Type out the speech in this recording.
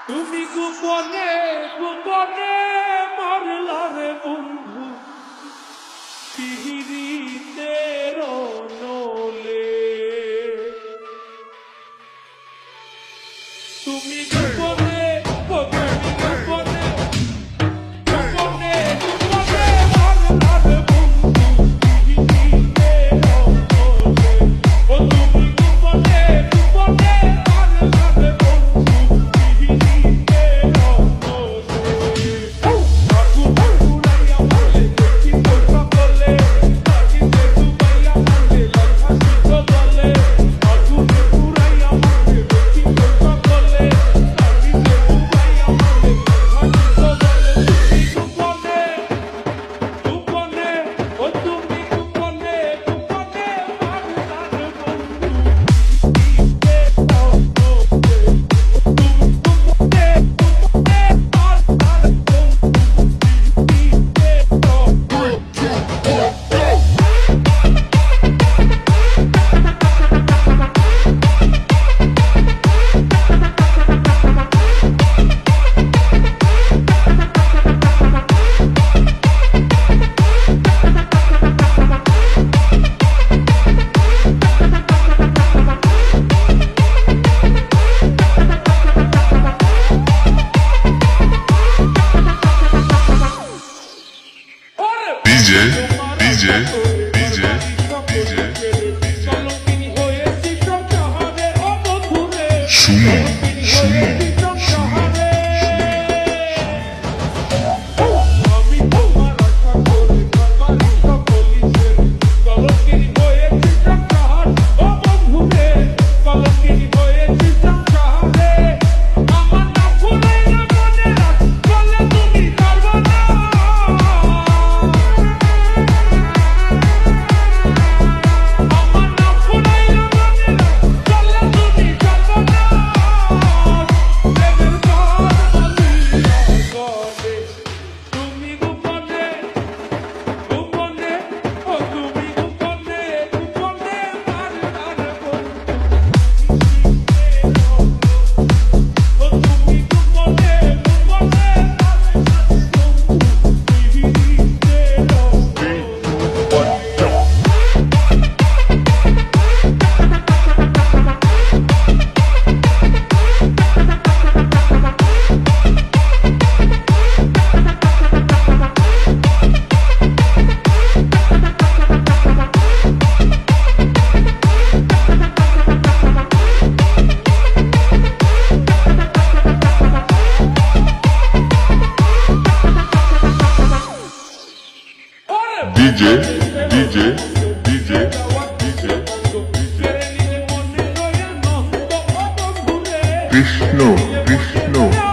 তুমি গোপনে গোপনে মারলা রে বন্ধু পিহিরিতে রনলে তুমি গোপনে গোপনে গোপনে গোপনে গোপনে মারলা রে বন্ধু পিহিরিতে রনলে ও তুমি গোপনে গোপনে মারলা রে বন্ধু পিহিরিতে রনলে আগুন পুরাইয়া মারলে দেখি তোর সকলে লাগিতে ডুবাইয়া মারলে লক্ষাসি বলে আগুন পুরাইয়া মারলে দেখি তোর সকলে লাগিতে ডুবাইয়া মারলে লক্ষাসি বলে তুমি গোপনে গোপনে ও তুমি গোপনে গোপনে মারলা রে বন্ধু পিহিরিতে রনলে তুমি গোপনে গোপনে মারলা রে বন্ধু DJ, DJ, DJ, DJ, Suman, Suman, Suman. DJ, DJ, DJ, DJ, Krishna, Krishna.